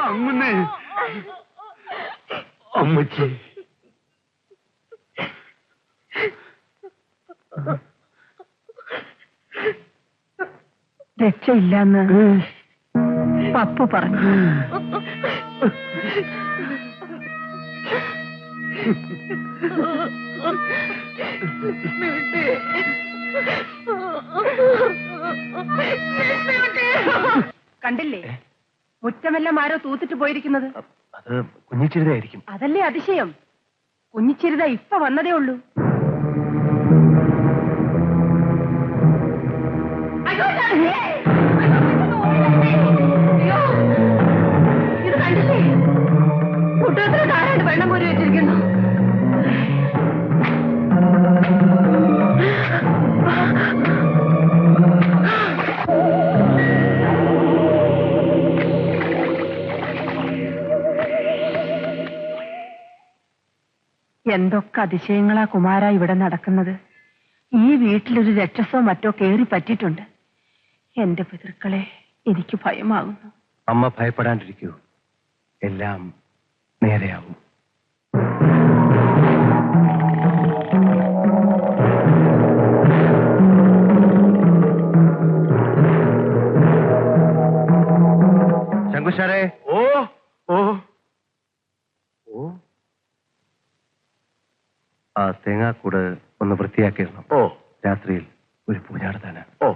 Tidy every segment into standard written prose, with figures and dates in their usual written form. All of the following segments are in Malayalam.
അങ്ങനെ അമ്മച്ചി രക്ഷയില്ലെന്ന് പപ്പു പറഞ്ഞു. കണ്ടില്ലേ, മുറ്റമെല്ലാം ആരോ തൂത്തിട്ട് പോയിരിക്കുന്നത്. അത് കുഞ്ഞിച്ചിരുതായിരിക്കും. അതല്ലേ അതിശയം. കുഞ്ഞിച്ചിരുത ഇപ്പൊ വന്നതേ ഉള്ളൂ. ഇത് കണ്ടില്ലേ, കുട്ടത്തിൽ ധാരാളം വെള്ളം കോരി വെച്ചിരിക്കുന്നു. എന്തൊക്കെ അതിശയങ്ങളാ കുമാര ഇവിടെ നടക്കുന്നത്. ഈ വീട്ടിലൊരു രക്ഷസോ മറ്റോ കേറി പറ്റിയിട്ടുണ്ട്. എന്റെ പിതൃക്കളെ, എനിക്ക് ഭയമാകുന്നു. അമ്മ ഭയപ്പെടാണ്ടിരിക്കൂ, എല്ലാം നേരെയാവും. ശങ്കുശാരേ. ഓ ഓ ഓ ആ തേങ്ങാക്കൂട് ഒന്ന് വൃത്തിയാക്കിയിടണം. ഓ, രാത്രിയിൽ ഒരു പൂജ നടത്താനാ. ഓ,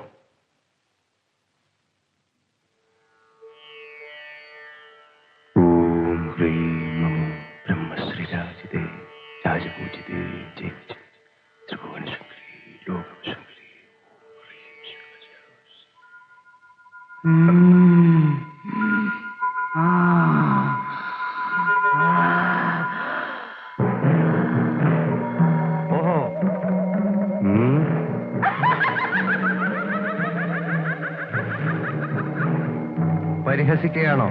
ഓം ഹ്രീം നമോ ബ്രഹ്മശ്രീരാജിതേ രാജപൂജിതേ ജയ ജയ ത്രിഭുവനശങ്കരി ലോകശങ്കരി. പരിഹസിക്കുകയാണോ?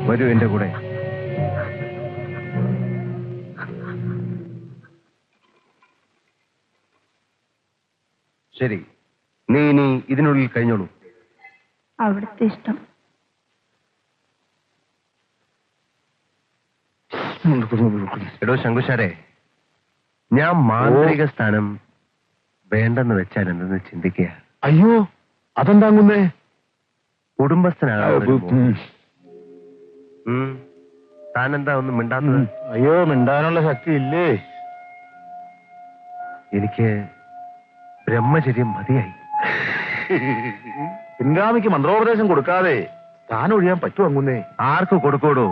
വരൂ എന്റെ കൂടെ. ശരി, നീ ഇനി ഇതിനുള്ളിൽ കഴിഞ്ഞോളൂ. അവിടുത്തെ ഇഷ്ടം. എടോ ശങ്കുശാരേ, ഞാൻ മാന്ത്രിക സ്ഥാനം വേണ്ടെന്ന് വെച്ചാൽ എന്തെന്ന് ചിന്തിക്കുക. അയ്യോ, അതെന്താങ്ങുന്നേ? കുടുംബസ്ഥനാകാൻ താനെന്താ ഒന്നും മിണ്ടാത്തത്? അയ്യോ, മിണ്ടാനുള്ള ശക്തി ഇല്ലേ? എനിക്ക് ബ്രഹ്മചര്യം മതിയായി. പിൻഗാമിക്ക് മന്ത്രോപദേശം കൊടുക്കാതെ താൻ ഒഴിയാൻ പറ്റുമോ അങ്ങുന്നേ? ആർക്ക് കൊടുക്കൂടോ?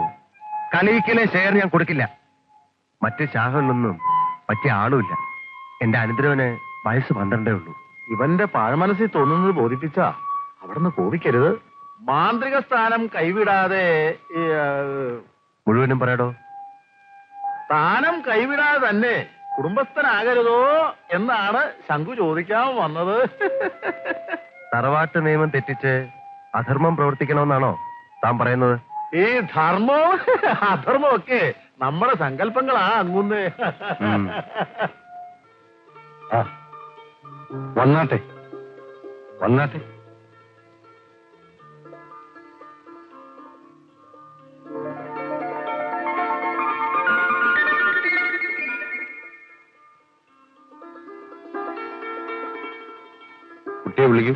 കലയിക്കലെ ഷെയർ ഞാൻ കൊടുക്കില്ല. മറ്റ് ശാഖകളിലൊന്നും പറ്റിയ ആളുമില്ല. എന്റെ അനന്തരവന് വയസ്സ് 12 ഉള്ളൂ. ഇവന്റെ പാഴ്മനസ്സിൽ തോന്നുന്നത് ബോധിപ്പിച്ച അവിടുന്ന് കോപിക്കരുത്. മാന്ത്രിക സ്ഥാനം കൈവിടാതെ മുഴുവനും പറയടോ. സ്ഥാനം കൈവിടാതെ തന്നെ കുടുംബസ്ഥനാകരുതോ എന്നാണ് ശങ്കു ചോദിക്കാൻ വന്നത്. തറവാട്ട് നിയമം തെറ്റിച്ച് അധർമ്മം പ്രവർത്തിക്കണമെന്നാണോ താൻ പറയുന്നത്? ഈ ധർമ്മവും അധർമ്മവും ഒക്കെ നമ്മുടെ സങ്കല്പങ്ങളാ അങ്ങുന്നേ. വന്നാട്ടെ വന്നാട്ടെ. കുട്ടിയെ വിളിക്കൂ.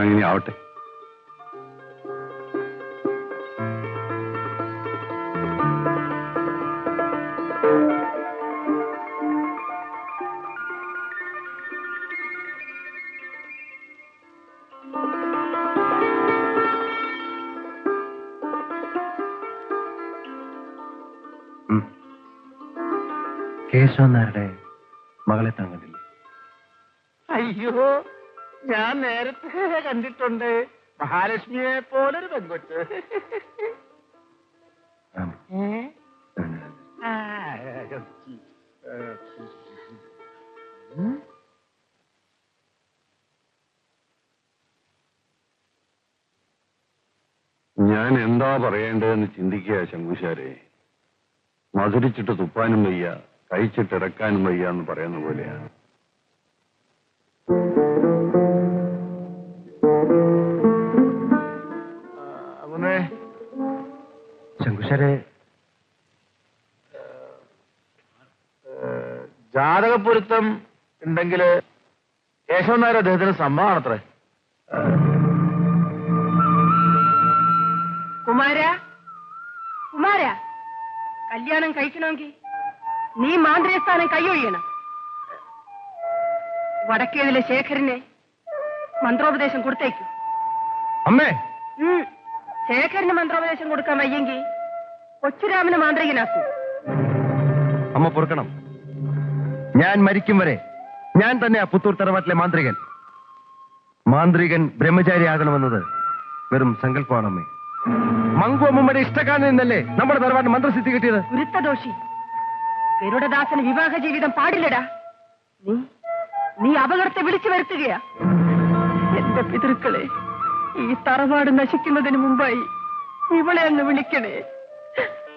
ഇനി ആവട്ടെ. കേശവനാരുടെ മകളെ താൻ കണ്ടില്ലേ? അയ്യോ, ഞാൻ നേരത്തെ കണ്ടിട്ടുണ്ട്. മഹാലക്ഷ്മിയെ പോലൊരു പെൺകൊച്ച്. ഞാൻ എന്താ പറയേണ്ടതെന്ന് ചിന്തിക്കുക ശങ്കുശാരെ. മധുരിച്ചിട്ട് തുപ്പാനും വയ്യ, കഴിച്ചിട്ട് ഇറക്കാനും വയ്യ എന്ന് പറയുന്ന പോലെയാണ്. ശങ്കുശാരെ, ജാതകപ്പൊരുത്തം ഉണ്ടെങ്കിൽ കേശവൻ നായർ അദ്ദേഹത്തിന് സമ്മതമാണത്രേ. കുമാര, കല്യാണം കഴിക്കണമെങ്കിൽ നീ മാന്ത്രികസ്ഥാനം കൈയൊഴിയണം. വടക്കേതിലെ ശേഖരനെ മന്ത്രോപദേശം കൊടുത്തേക്കും. അമ്മേ, ശേഖരന് മന്ത്രോപദേശം കൊടുക്കാൻ വയ്യെങ്കിൽ കൊച്ചുരാമനെ മാന്ത്രികനാക്കൂ. അമ്മ പൊറുക്കണം. ഞാൻ മരിക്കും വരെ ഞാൻ തന്നെയാ പുത്തൂർ തറവാട്ടിലെ മാന്ത്രികൻ. മാന്ത്രികൻ ബ്രഹ്മചാരിയാകണമെന്നത് വെറും സങ്കല്പമാണ് അമ്മേ. മങ്കു അമ്മയുടെ ഇഷ്ടക്കാരനിൽ നിന്നല്ലേ നമ്മുടെ തറവാട്ടിന് മന്ത്രസിദ്ധി കിട്ടിയത്? ഗുരുത്തദോഷി, ഗരുഡദാസന് വിവാഹ ജീവിതം പാടില്ലടാ. നീ അപകടത്തെ വിളിച്ചു വരുത്തുകയാ. എന്റെ പിതൃക്കളെ, ഈ തറവാട് നശിക്കുന്നതിന് മുമ്പായി ഇവളെ അങ്ങ് വിളിക്കണേ.